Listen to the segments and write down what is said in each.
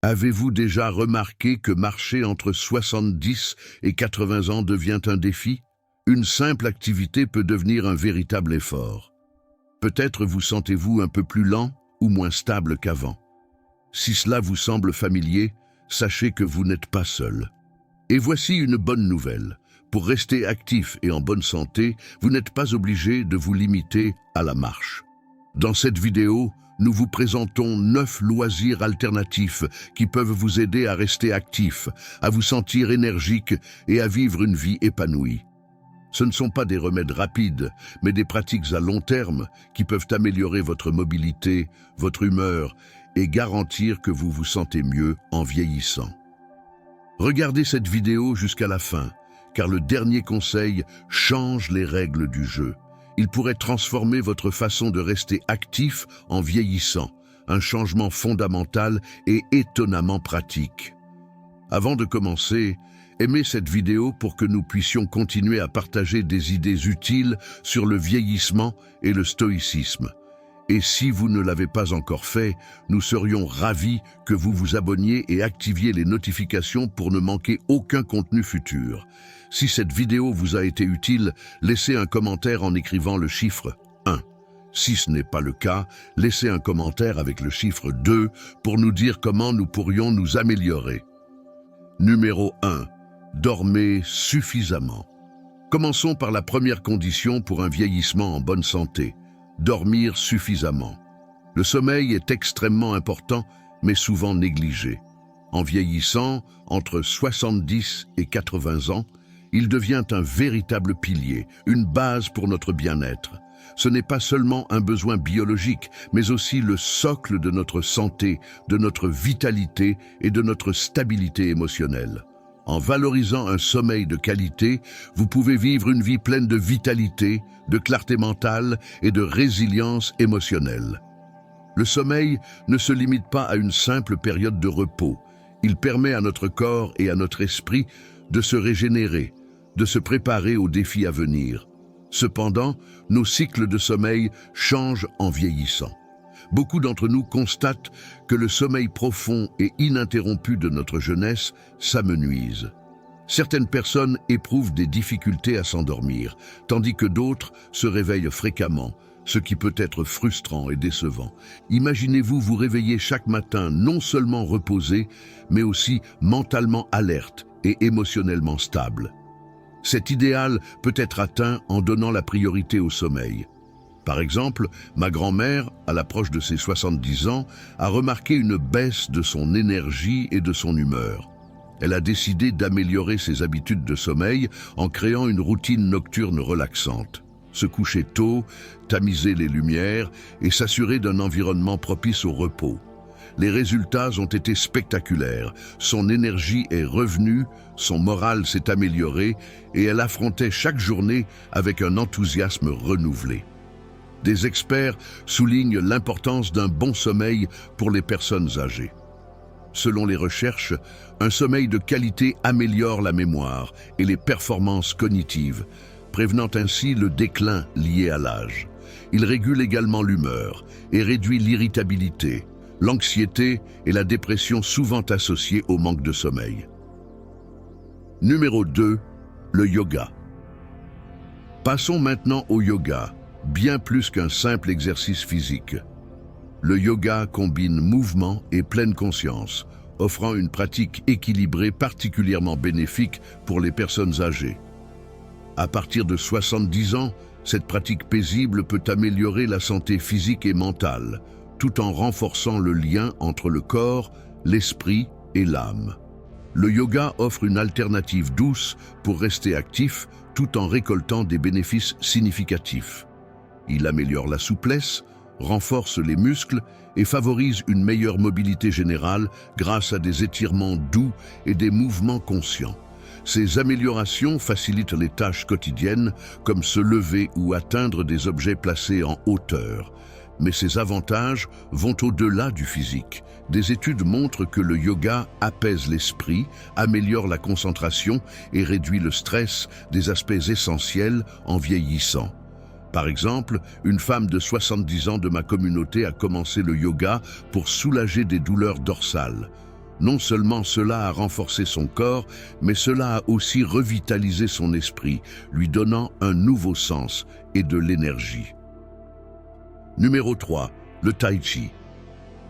Avez-vous déjà remarqué que marcher entre 70 et 80 ans devient un défi? Une simple activité peut devenir un véritable effort. Peut-être vous sentez-vous un peu plus lent ou moins stable qu'avant. Si cela vous semble familier, sachez que vous n'êtes pas seul. Et voici une bonne nouvelle. Pour rester actif et en bonne santé, vous n'êtes pas obligé de vous limiter à la marche. Dans cette vidéo, nous vous présentons 9 loisirs alternatifs qui peuvent vous aider à rester actif, à vous sentir énergique et à vivre une vie épanouie. Ce ne sont pas des remèdes rapides, mais des pratiques à long terme qui peuvent améliorer votre mobilité, votre humeur et garantir que vous vous sentez mieux en vieillissant. Regardez cette vidéo jusqu'à la fin, car le dernier conseil change les règles du jeu. Il pourrait transformer votre façon de rester actif en vieillissant, un changement fondamental et étonnamment pratique. Avant de commencer, aimez cette vidéo pour que nous puissions continuer à partager des idées utiles sur le vieillissement et le stoïcisme. Et si vous ne l'avez pas encore fait, nous serions ravis que vous vous abonniez et activiez les notifications pour ne manquer aucun contenu futur. Si cette vidéo vous a été utile, laissez un commentaire en écrivant le chiffre 1. Si ce n'est pas le cas, laissez un commentaire avec le chiffre 2 pour nous dire comment nous pourrions nous améliorer. Numéro 1. Dormez suffisamment. Commençons par la première condition pour un vieillissement en bonne santé. Dormir suffisamment. Le sommeil est extrêmement important, mais souvent négligé. En vieillissant, entre 70 et 80 ans, il devient un véritable pilier, une base pour notre bien-être. Ce n'est pas seulement un besoin biologique, mais aussi le socle de notre santé, de notre vitalité et de notre stabilité émotionnelle. En valorisant un sommeil de qualité, vous pouvez vivre une vie pleine de vitalité, de clarté mentale et de résilience émotionnelle. Le sommeil ne se limite pas à une simple période de repos. Il permet à notre corps et à notre esprit de se régénérer, de se préparer aux défis à venir. Cependant, nos cycles de sommeil changent en vieillissant. Beaucoup d'entre nous constatent que le sommeil profond et ininterrompu de notre jeunesse s'amenuise. Certaines personnes éprouvent des difficultés à s'endormir, tandis que d'autres se réveillent fréquemment, ce qui peut être frustrant et décevant. Imaginez-vous vous réveiller chaque matin non seulement reposé, mais aussi mentalement alerte et émotionnellement stable. Cet idéal peut être atteint en donnant la priorité au sommeil. Par exemple, ma grand-mère, à l'approche de ses 70 ans, a remarqué une baisse de son énergie et de son humeur. Elle a décidé d'améliorer ses habitudes de sommeil en créant une routine nocturne relaxante. Se coucher tôt, tamiser les lumières et s'assurer d'un environnement propice au repos. Les résultats ont été spectaculaires. Son énergie est revenue, son moral s'est amélioré et elle affrontait chaque journée avec un enthousiasme renouvelé. Des experts soulignent l'importance d'un bon sommeil pour les personnes âgées. Selon les recherches, un sommeil de qualité améliore la mémoire et les performances cognitives, prévenant ainsi le déclin lié à l'âge. Il régule également l'humeur et réduit l'irritabilité, l'anxiété et la dépression souvent associées au manque de sommeil. Numéro 2. Le yoga. Passons maintenant au yoga, bien plus qu'un simple exercice physique. Le yoga combine mouvement et pleine conscience, offrant une pratique équilibrée particulièrement bénéfique pour les personnes âgées. À partir de 70 ans, cette pratique paisible peut améliorer la santé physique et mentale, tout en renforçant le lien entre le corps, l'esprit et l'âme. Le yoga offre une alternative douce pour rester actif tout en récoltant des bénéfices significatifs. Il améliore la souplesse, renforce les muscles et favorise une meilleure mobilité générale grâce à des étirements doux et des mouvements conscients. Ces améliorations facilitent les tâches quotidiennes comme se lever ou atteindre des objets placés en hauteur. Mais ces avantages vont au-delà du physique. Des études montrent que le yoga apaise l'esprit, améliore la concentration et réduit le stress, des aspects essentiels en vieillissant. Par exemple, une femme de 70 ans de ma communauté a commencé le yoga pour soulager des douleurs dorsales. Non seulement cela a renforcé son corps, mais cela a aussi revitalisé son esprit, lui donnant un nouveau sens et de l'énergie. Numéro 3. Le Tai Chi.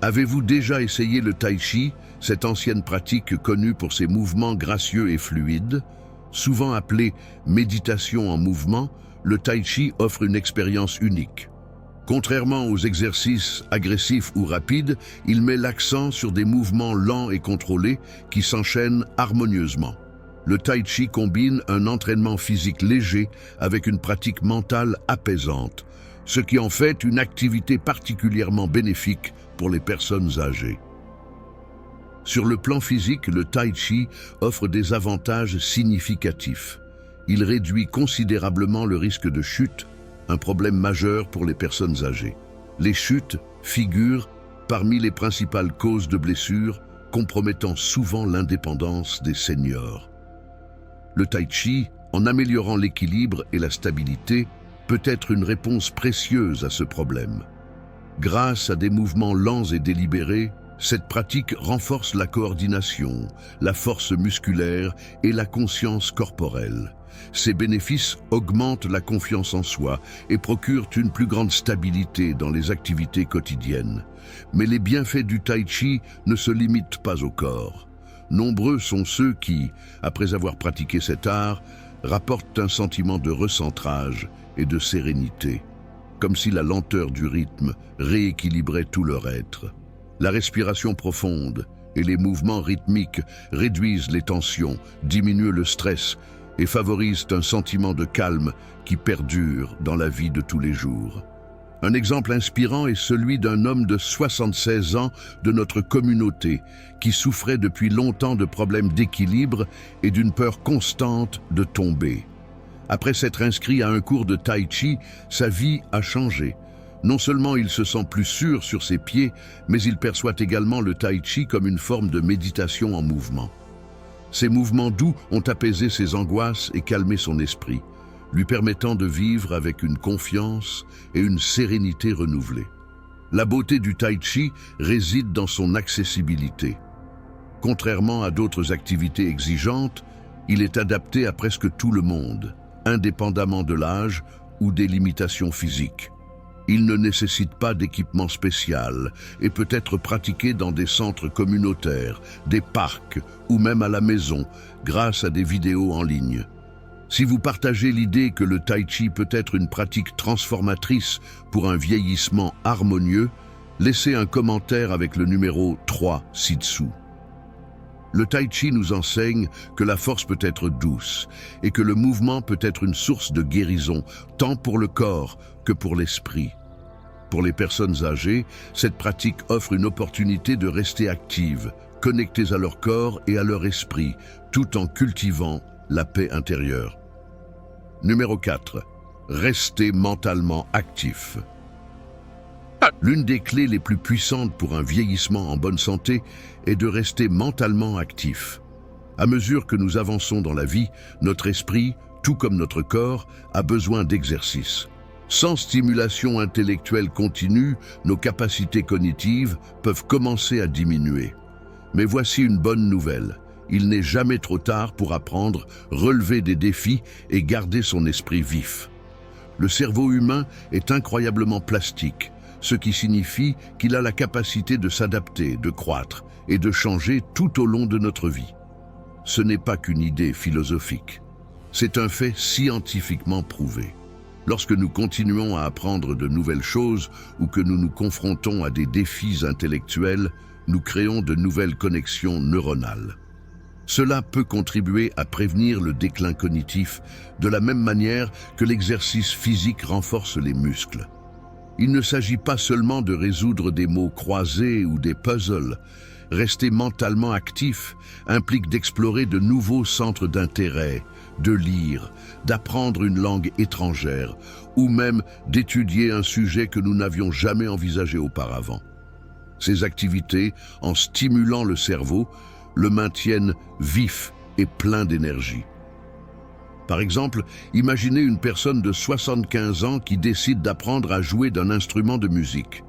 Avez-vous déjà essayé le Tai Chi, cette ancienne pratique connue pour ses mouvements gracieux et fluides? Souvent appelé méditation en mouvement, le Tai Chi offre une expérience unique. Contrairement aux exercices agressifs ou rapides, il met l'accent sur des mouvements lents et contrôlés qui s'enchaînent harmonieusement. Le Tai Chi combine un entraînement physique léger avec une pratique mentale apaisante, ce qui en fait une activité particulièrement bénéfique pour les personnes âgées. Sur le plan physique, le Tai Chi offre des avantages significatifs. Il réduit considérablement le risque de chute, un problème majeur pour les personnes âgées. Les chutes figurent parmi les principales causes de blessures, compromettant souvent l'indépendance des seniors. Le Tai Chi, en améliorant l'équilibre et la stabilité, peut être une réponse précieuse à ce problème. Grâce à des mouvements lents et délibérés, cette pratique renforce la coordination, la force musculaire et la conscience corporelle. Ces bénéfices augmentent la confiance en soi et procurent une plus grande stabilité dans les activités quotidiennes. Mais les bienfaits du Tai Chi ne se limitent pas au corps. Nombreux sont ceux qui, après avoir pratiqué cet art, rapportent un sentiment de recentrage et de sérénité, comme si la lenteur du rythme rééquilibrait tout leur être. La respiration profonde et les mouvements rythmiques réduisent les tensions, diminuent le stress et favorisent un sentiment de calme qui perdure dans la vie de tous les jours. Un exemple inspirant est celui d'un homme de 76 ans de notre communauté qui souffrait depuis longtemps de problèmes d'équilibre et d'une peur constante de tomber. Après s'être inscrit à un cours de Tai Chi, sa vie a changé. Non seulement il se sent plus sûr sur ses pieds, mais il perçoit également le Tai Chi comme une forme de méditation en mouvement. Ces mouvements doux ont apaisé ses angoisses et calmé son esprit, lui permettant de vivre avec une confiance et une sérénité renouvelées. La beauté du Tai Chi réside dans son accessibilité. Contrairement à d'autres activités exigeantes, il est adapté à presque tout le monde, indépendamment de l'âge ou des limitations physiques. Il ne nécessite pas d'équipement spécial et peut être pratiqué dans des centres communautaires, des parcs ou même à la maison grâce à des vidéos en ligne. Si vous partagez l'idée que le Tai Chi peut être une pratique transformatrice pour un vieillissement harmonieux, laissez un commentaire avec le numéro 3 ci-dessous. Le Tai Chi nous enseigne que la force peut être douce et que le mouvement peut être une source de guérison, tant pour le corps que pour l'esprit. Pour les personnes âgées, cette pratique offre une opportunité de rester actives, connectées à leur corps et à leur esprit, tout en cultivant la paix intérieure. Numéro 4. Rester mentalement actif. L'une des clés les plus puissantes pour un vieillissement en bonne santé est de rester mentalement actif. À mesure que nous avançons dans la vie, notre esprit, tout comme notre corps, a besoin d'exercice. Sans stimulation intellectuelle continue, nos capacités cognitives peuvent commencer à diminuer. Mais voici une bonne nouvelle. Il n'est jamais trop tard pour apprendre, relever des défis et garder son esprit vif. Le cerveau humain est incroyablement plastique, ce qui signifie qu'il a la capacité de s'adapter, de croître et de changer tout au long de notre vie. Ce n'est pas qu'une idée philosophique. C'est un fait scientifiquement prouvé. Lorsque nous continuons à apprendre de nouvelles choses ou que nous nous confrontons à des défis intellectuels, nous créons de nouvelles connexions neuronales. Cela peut contribuer à prévenir le déclin cognitif de la même manière que l'exercice physique renforce les muscles. Il ne s'agit pas seulement de résoudre des mots croisés ou des puzzles. Rester mentalement actif implique d'explorer de nouveaux centres d'intérêt, de lire, d'apprendre une langue étrangère ou même d'étudier un sujet que nous n'avions jamais envisagé auparavant. Ces activités, en stimulant le cerveau, le maintiennent vif et plein d'énergie. Par exemple, imaginez une personne de 75 ans qui décide d'apprendre à jouer d'un instrument de musique.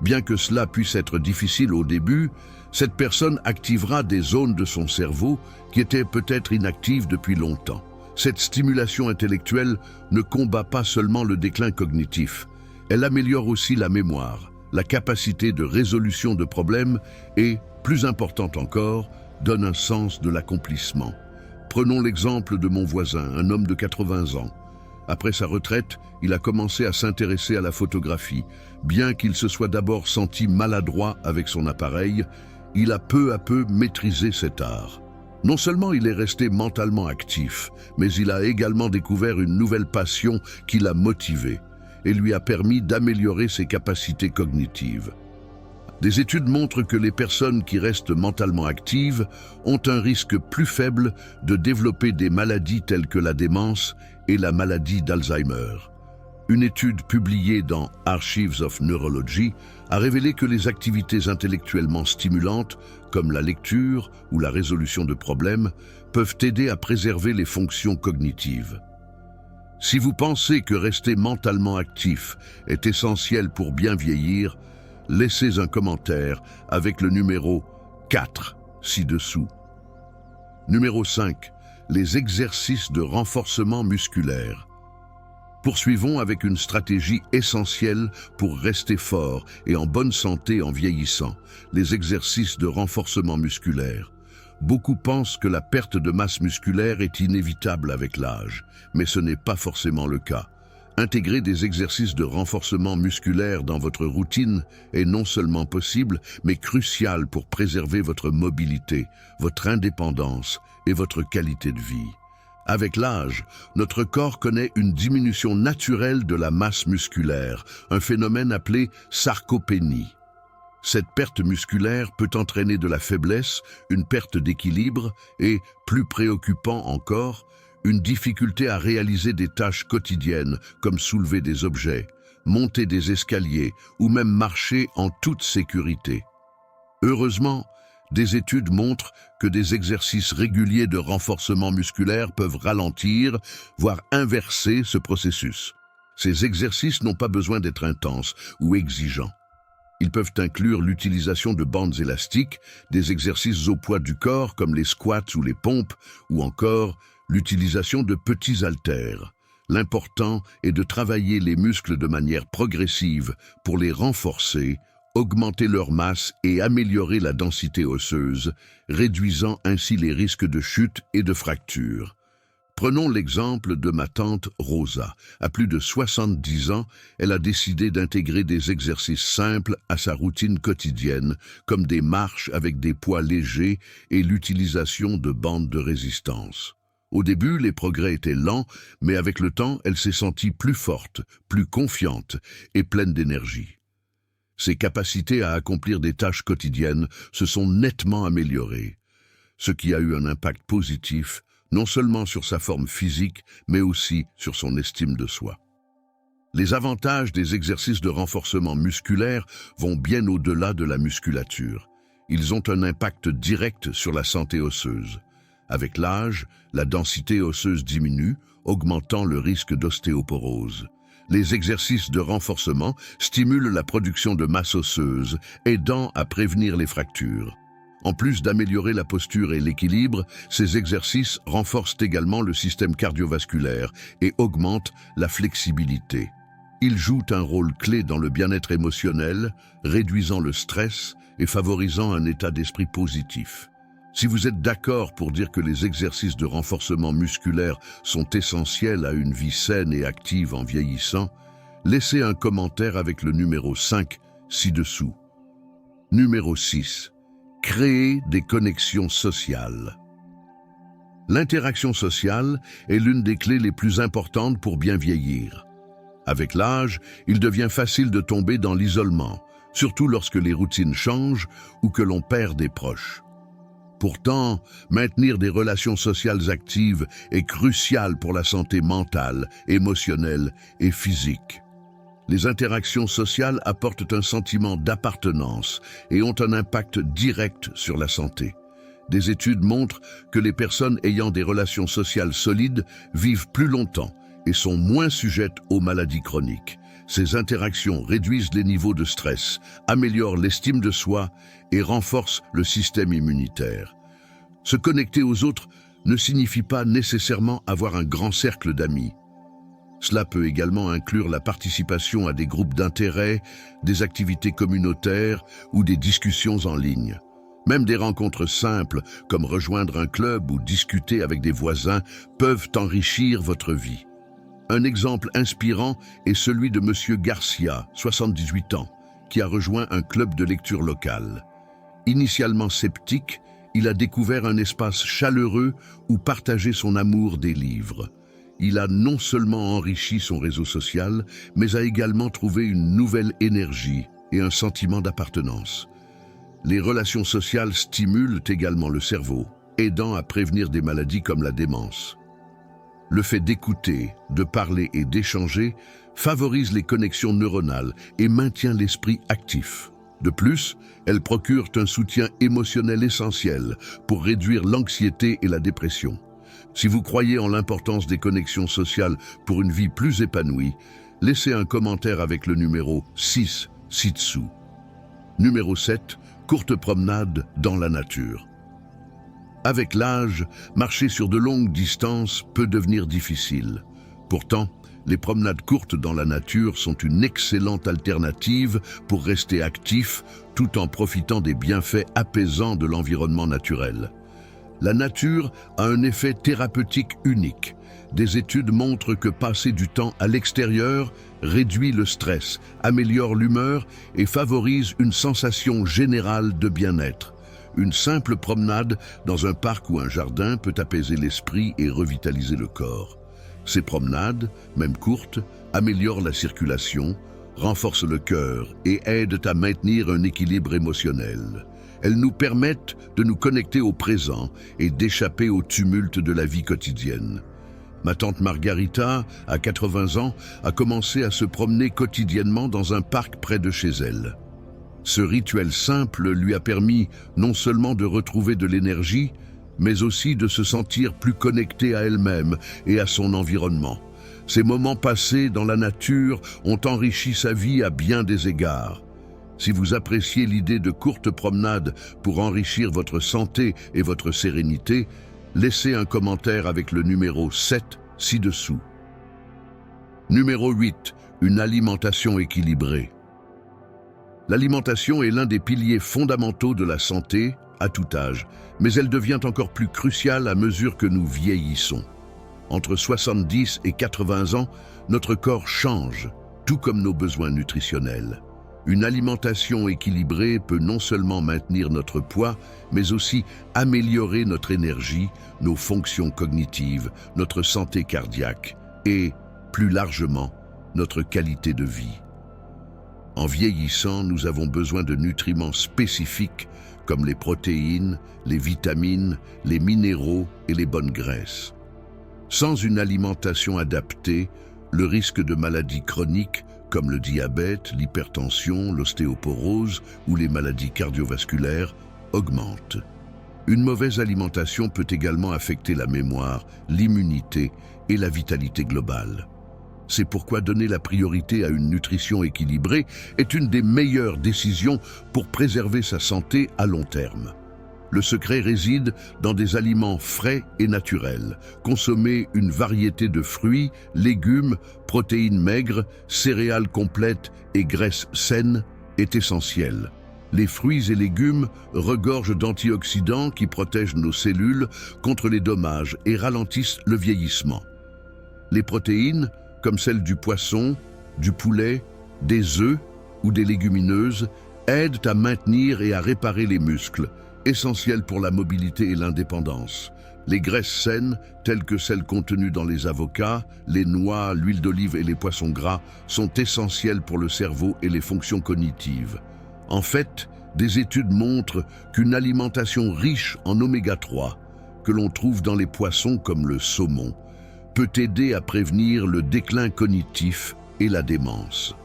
Bien que cela puisse être difficile au début, cette personne activera des zones de son cerveau qui étaient peut-être inactives depuis longtemps. Cette stimulation intellectuelle ne combat pas seulement le déclin cognitif, elle améliore aussi la mémoire, la capacité de résolution de problèmes et, plus important encore, donne un sens de l'accomplissement. Prenons l'exemple de mon voisin, un homme de 80 ans. Après sa retraite, il a commencé à s'intéresser à la photographie. Bien qu'il se soit d'abord senti maladroit avec son appareil, il a peu à peu maîtrisé cet art. Non seulement il est resté mentalement actif, mais il a également découvert une nouvelle passion qui l'a motivé et lui a permis d'améliorer ses capacités cognitives. Des études montrent que les personnes qui restent mentalement actives ont un risque plus faible de développer des maladies telles que la démence et la maladie d'Alzheimer. Une étude publiée dans Archives of Neurology a révélé que les activités intellectuellement stimulantes, comme la lecture ou la résolution de problèmes, peuvent aider à préserver les fonctions cognitives. Si vous pensez que rester mentalement actif est essentiel pour bien vieillir, laissez un commentaire avec le numéro 4 ci-dessous. Numéro 5. Les exercices de renforcement musculaire. Poursuivons avec une stratégie essentielle pour rester fort et en bonne santé en vieillissant, les exercices de renforcement musculaire. Beaucoup pensent que la perte de masse musculaire est inévitable avec l'âge, mais ce n'est pas forcément le cas. Intégrer des exercices de renforcement musculaire dans votre routine est non seulement possible, mais crucial pour préserver votre mobilité, votre indépendance et votre qualité de vie. Avec l'âge, notre corps connaît une diminution naturelle de la masse musculaire, un phénomène appelé sarcopénie. Cette perte musculaire peut entraîner de la faiblesse, une perte d'équilibre et, plus préoccupant encore, une difficulté à réaliser des tâches quotidiennes comme soulever des objets, monter des escaliers ou même marcher en toute sécurité. Heureusement, des études montrent que des exercices réguliers de renforcement musculaire peuvent ralentir, voire inverser ce processus. Ces exercices n'ont pas besoin d'être intenses ou exigeants. Ils peuvent inclure l'utilisation de bandes élastiques, des exercices au poids du corps comme les squats ou les pompes, ou encore l'utilisation de petits haltères. L'important est de travailler les muscles de manière progressive pour les renforcer, augmenter leur masse et améliorer la densité osseuse, réduisant ainsi les risques de chute et de fracture. Prenons l'exemple de ma tante Rosa. À plus de 70 ans, elle a décidé d'intégrer des exercices simples à sa routine quotidienne, comme des marches avec des poids légers et l'utilisation de bandes de résistance. Au début, les progrès étaient lents, mais avec le temps, elle s'est sentie plus forte, plus confiante et pleine d'énergie. Ses capacités à accomplir des tâches quotidiennes se sont nettement améliorées, ce qui a eu un impact positif non seulement sur sa forme physique, mais aussi sur son estime de soi. Les avantages des exercices de renforcement musculaire vont bien au-delà de la musculature. Ils ont un impact direct sur la santé osseuse. Avec l'âge, la densité osseuse diminue, augmentant le risque d'ostéoporose. Les exercices de renforcement stimulent la production de masse osseuse, aidant à prévenir les fractures. En plus d'améliorer la posture et l'équilibre, ces exercices renforcent également le système cardiovasculaire et augmentent la flexibilité. Ils jouent un rôle clé dans le bien-être émotionnel, réduisant le stress et favorisant un état d'esprit positif. Si vous êtes d'accord pour dire que les exercices de renforcement musculaire sont essentiels à une vie saine et active en vieillissant, laissez un commentaire avec le numéro 5 ci-dessous. Numéro 6. Créer des connexions sociales. L'interaction sociale est l'une des clés les plus importantes pour bien vieillir. Avec l'âge, il devient facile de tomber dans l'isolement, surtout lorsque les routines changent ou que l'on perd des proches. Pourtant, maintenir des relations sociales actives est crucial pour la santé mentale, émotionnelle et physique. Les interactions sociales apportent un sentiment d'appartenance et ont un impact direct sur la santé. Des études montrent que les personnes ayant des relations sociales solides vivent plus longtemps et sont moins sujettes aux maladies chroniques. Ces interactions réduisent les niveaux de stress, améliorent l'estime de soi et renforcent le système immunitaire. Se connecter aux autres ne signifie pas nécessairement avoir un grand cercle d'amis. Cela peut également inclure la participation à des groupes d'intérêt, des activités communautaires ou des discussions en ligne. Même des rencontres simples, comme rejoindre un club ou discuter avec des voisins, peuvent enrichir votre vie. Un exemple inspirant est celui de M. Garcia, 78 ans, qui a rejoint un club de lecture local. Initialement sceptique, il a découvert un espace chaleureux où partager son amour des livres. Il a non seulement enrichi son réseau social, mais a également trouvé une nouvelle énergie et un sentiment d'appartenance. Les relations sociales stimulent également le cerveau, aidant à prévenir des maladies comme la démence. Le fait d'écouter, de parler et d'échanger favorise les connexions neuronales et maintient l'esprit actif. De plus, elles procurent un soutien émotionnel essentiel pour réduire l'anxiété et la dépression. Si vous croyez en l'importance des connexions sociales pour une vie plus épanouie, laissez un commentaire avec le numéro 6 ci-dessous. Numéro 7, courte promenade dans la nature. Avec l'âge, marcher sur de longues distances peut devenir difficile. Pourtant, les promenades courtes dans la nature sont une excellente alternative pour rester actif tout en profitant des bienfaits apaisants de l'environnement naturel. La nature a un effet thérapeutique unique. Des études montrent que passer du temps à l'extérieur réduit le stress, améliore l'humeur et favorise une sensation générale de bien-être. Une simple promenade dans un parc ou un jardin peut apaiser l'esprit et revitaliser le corps. Ces promenades, même courtes, améliorent la circulation, renforcent le cœur et aident à maintenir un équilibre émotionnel. Elles nous permettent de nous connecter au présent et d'échapper au tumulte de la vie quotidienne. Ma tante Margarita, à 80 ans, a commencé à se promener quotidiennement dans un parc près de chez elle. Ce rituel simple lui a permis non seulement de retrouver de l'énergie, mais aussi de se sentir plus connectée à elle-même et à son environnement. Ces moments passés dans la nature ont enrichi sa vie à bien des égards. Si vous appréciez l'idée de courtes promenades pour enrichir votre santé et votre sérénité, laissez un commentaire avec le numéro 7 ci-dessous. Numéro 8. Une alimentation équilibrée. L'alimentation est l'un des piliers fondamentaux de la santé à tout âge, mais elle devient encore plus cruciale à mesure que nous vieillissons. Entre 70 et 80 ans, notre corps change, tout comme nos besoins nutritionnels. Une alimentation équilibrée peut non seulement maintenir notre poids, mais aussi améliorer notre énergie, nos fonctions cognitives, notre santé cardiaque et, plus largement, notre qualité de vie. En vieillissant, nous avons besoin de nutriments spécifiques comme les protéines, les vitamines, les minéraux et les bonnes graisses. Sans une alimentation adaptée, le risque de maladies chroniques comme le diabète, l'hypertension, l'ostéoporose ou les maladies cardiovasculaires augmente. Une mauvaise alimentation peut également affecter la mémoire, l'immunité et la vitalité globale. C'est pourquoi donner la priorité à une nutrition équilibrée est une des meilleures décisions pour préserver sa santé à long terme. Le secret réside dans des aliments frais et naturels. Consommer une variété de fruits, légumes, protéines maigres, céréales complètes et graisses saines est essentiel. Les fruits et légumes regorgent d'antioxydants qui protègent nos cellules contre les dommages et ralentissent le vieillissement. Les protéines, comme celles du poisson, du poulet, des œufs ou des légumineuses, aident à maintenir et à réparer les muscles, essentiels pour la mobilité et l'indépendance. Les graisses saines, telles que celles contenues dans les avocats, les noix, l'huile d'olive et les poissons gras, sont essentielles pour le cerveau et les fonctions cognitives. En fait, des études montrent qu'une alimentation riche en oméga 3, que l'on trouve dans les poissons comme le saumon, peut aider à prévenir le déclin cognitif et la démence.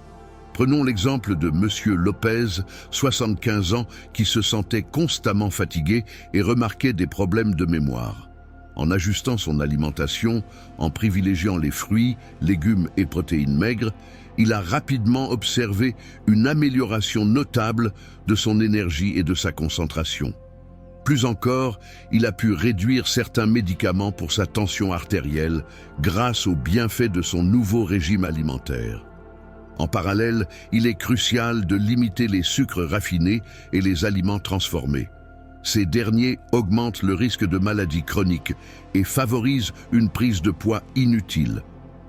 Prenons l'exemple de M. Lopez, 75 ans, qui se sentait constamment fatigué et remarquait des problèmes de mémoire. En ajustant son alimentation, en privilégiant les fruits, légumes et protéines maigres, il a rapidement observé une amélioration notable de son énergie et de sa concentration. Plus encore, il a pu réduire certains médicaments pour sa tension artérielle grâce aux bienfaits de son nouveau régime alimentaire. En parallèle, il est crucial de limiter les sucres raffinés et les aliments transformés. Ces derniers augmentent le risque de maladies chroniques et favorisent une prise de poids inutile.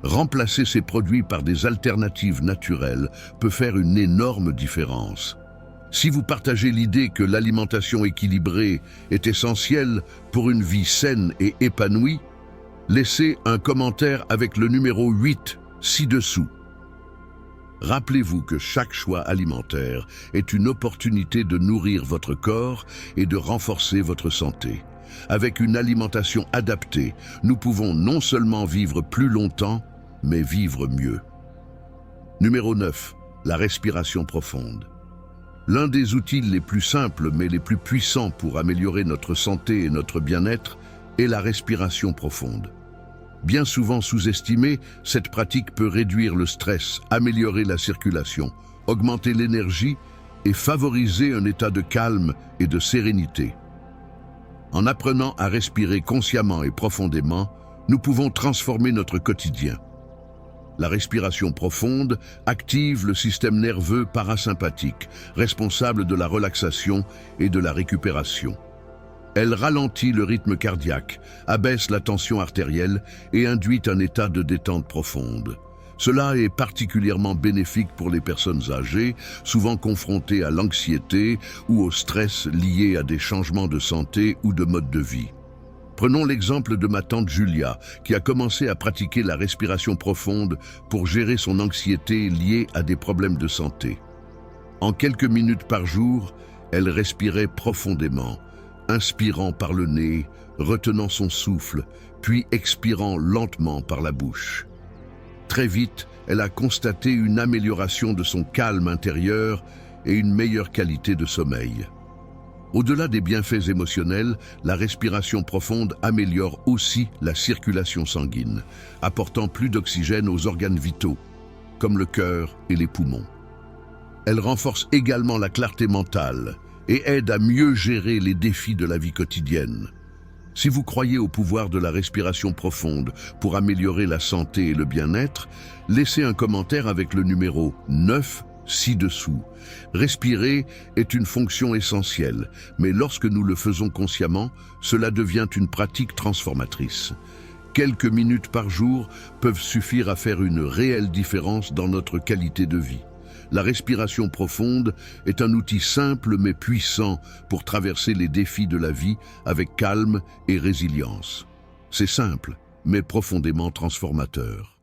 Remplacer ces produits par des alternatives naturelles peut faire une énorme différence. Si vous partagez l'idée que l'alimentation équilibrée est essentielle pour une vie saine et épanouie, laissez un commentaire avec le numéro 8 ci-dessous. Rappelez-vous que chaque choix alimentaire est une opportunité de nourrir votre corps et de renforcer votre santé. Avec une alimentation adaptée, nous pouvons non seulement vivre plus longtemps, mais vivre mieux. Numéro 9. La respiration profonde. L'un des outils les plus simples mais les plus puissants pour améliorer notre santé et notre bien-être est la respiration profonde. Bien souvent sous-estimée, cette pratique peut réduire le stress, améliorer la circulation, augmenter l'énergie et favoriser un état de calme et de sérénité. En apprenant à respirer consciemment et profondément, nous pouvons transformer notre quotidien. La respiration profonde active le système nerveux parasympathique, responsable de la relaxation et de la récupération. Elle ralentit le rythme cardiaque, abaisse la tension artérielle et induit un état de détente profonde. Cela est particulièrement bénéfique pour les personnes âgées, souvent confrontées à l'anxiété ou au stress liés à des changements de santé ou de mode de vie. Prenons l'exemple de ma tante Julia, qui a commencé à pratiquer la respiration profonde pour gérer son anxiété liée à des problèmes de santé. En quelques minutes par jour, elle respirait profondément, inspirant par le nez, retenant son souffle, puis expirant lentement par la bouche. Très vite, elle a constaté une amélioration de son calme intérieur et une meilleure qualité de sommeil. Au-delà des bienfaits émotionnels, la respiration profonde améliore aussi la circulation sanguine, apportant plus d'oxygène aux organes vitaux, comme le cœur et les poumons. Elle renforce également la clarté mentale et aide à mieux gérer les défis de la vie quotidienne. Si vous croyez au pouvoir de la respiration profonde pour améliorer la santé et le bien-être, laissez un commentaire avec le numéro 9 ci-dessous. Respirer est une fonction essentielle, mais lorsque nous le faisons consciemment, cela devient une pratique transformatrice. Quelques minutes par jour peuvent suffire à faire une réelle différence dans notre qualité de vie. La respiration profonde est un outil simple mais puissant pour traverser les défis de la vie avec calme et résilience. C'est simple, mais profondément transformateur.